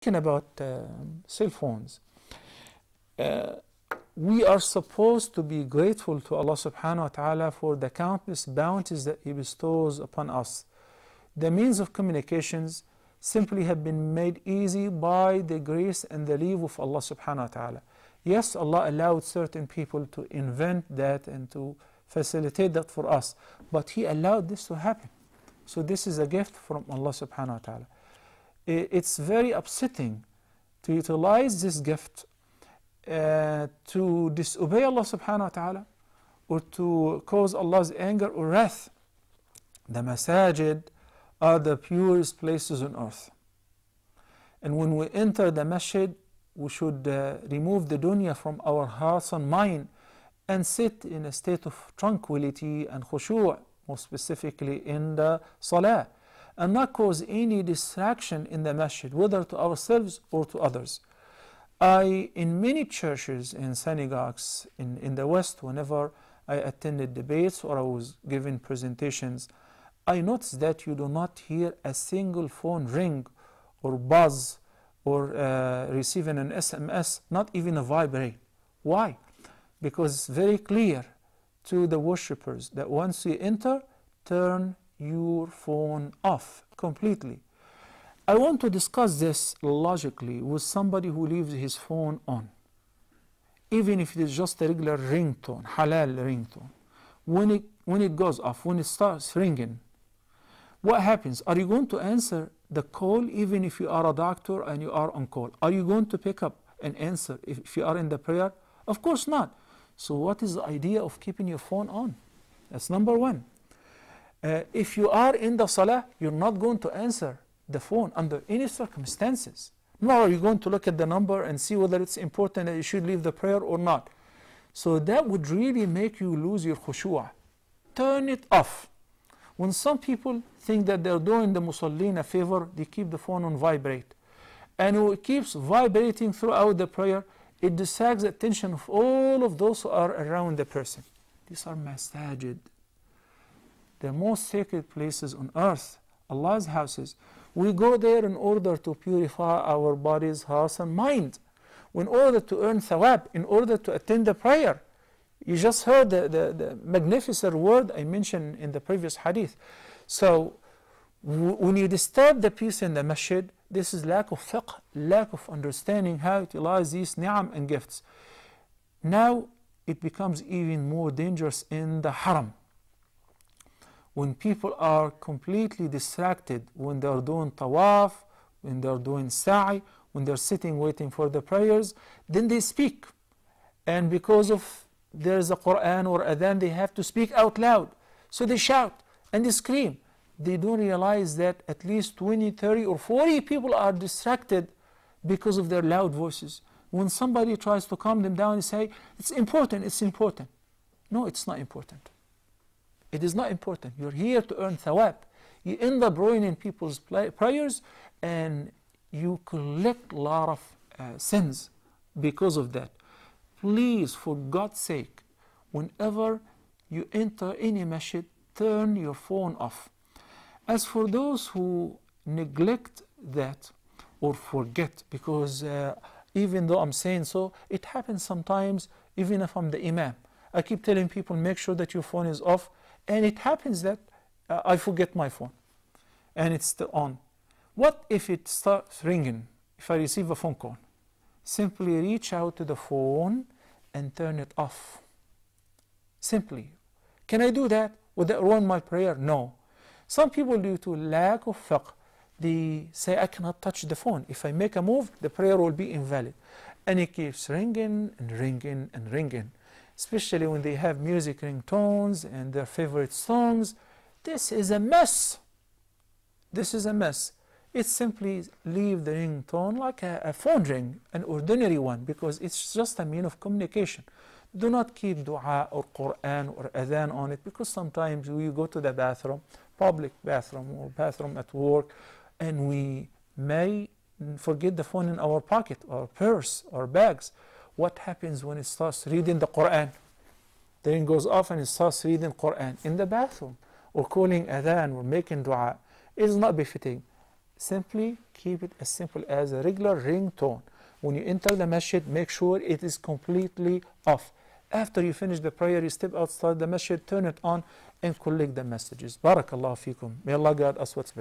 Speaking about cell phones, we are supposed to be grateful to Allah subhanahu wa ta'ala for the countless bounties that He bestows upon us. The means of communications simply have been made easy by the grace and the leave of Allah subhanahu wa ta'ala. Yes, Allah allowed certain people to invent that and to facilitate that for us, but He allowed this to happen. So this is a gift from Allah subhanahu wa ta'ala. It's very upsetting to utilize this gift to disobey Allah subhanahu wa ta'ala or to cause Allah's anger or wrath. The masajid are the purest places on earth. And when we enter the masjid, we should remove the dunya from our hearts and mind and sit in a state of tranquility and khushu', more specifically in the salah, and not cause any distraction in the masjid, whether to ourselves or to others. In many churches and synagogues in the West, whenever I attended debates or I was giving presentations, I noticed that you do not hear a single phone ring or buzz or receiving an SMS, not even a vibrate. Why? Because it's very clear to the worshippers that once you enter, turn your phone off completely. I want to discuss this logically with somebody who leaves his phone on, even if it is just a regular ringtone, halal ringtone. When it goes off, when it starts ringing, what happens? Are you going to answer the call even if you are a doctor and you are on call? Are you going to pick up and answer if you are in the prayer? Of course not. So what is the idea of keeping your phone on? That's number one. If you are in the salah, you're not going to answer the phone under any circumstances. Nor are you going to look at the number and see whether it's important that you should leave the prayer or not. So that would really make you lose your khushu'. Turn it off. When some people think that they're doing the musallin a favor, they keep the phone on vibrate. And when it keeps vibrating throughout the prayer, it distracts the attention of all of those who are around the person. These are masajid, the most sacred places on earth, Allah's houses. We go there in order to purify our bodies, hearts, and mind, in order to earn thawab, in order to attend the prayer. You just heard the magnificent word I mentioned in the previous hadith. So when you disturb the peace in the masjid, this is lack of fiqh, lack of understanding how to utilize these ni'am and gifts. Now it becomes even more dangerous in the haram. When people are completely distracted, when they are doing tawaf, when they are doing sa'i, when they are sitting waiting for the prayers, then they speak. And because of there is a Quran or adhan, they have to speak out loud. So they shout and they scream. They don't realize that at least 20, 30 or 40 people are distracted because of their loud voices. When somebody tries to calm them down and say, it's important, it's important. No, it's not important. It is not important. You're here to earn thawab. You end up ruining people's prayers and you collect a lot of sins because of that. Please, for God's sake, whenever you enter any masjid, turn your phone off. As for those who neglect that or forget, because even though I'm saying so, it happens sometimes even if I'm the imam. I keep telling people, make sure that your phone is off, and it happens that I forget my phone and it's still on. What if it starts ringing, if I receive a phone call? Simply reach out to the phone and turn it off. Simply. Can I do that? Would that ruin my prayer? No. Some people, due to lack of fiqh, they say, I cannot touch the phone. If I make a move, the prayer will be invalid. And it keeps ringing and ringing and ringing. Especially when they have music ringtones and their favorite songs. This is a mess. This is a mess. It's simply leave the ringtone like a phone ring, an ordinary one, because it's just a means of communication. Do not keep dua or Quran or adhan on it, because sometimes we go to the bathroom, public bathroom or bathroom at work, and we may forget the phone in our pocket or purse or bags. What happens when it starts reading the Quran? The ring goes off and it starts reading Quran in the bathroom or calling adhan or making dua. It is not befitting. Simply keep it as simple as a regular ringtone. When you enter the masjid, make sure it is completely off. After you finish the prayer, you step outside the masjid, turn it on, and collect the messages. Barakallahu feekum. May Allah guide us what's best.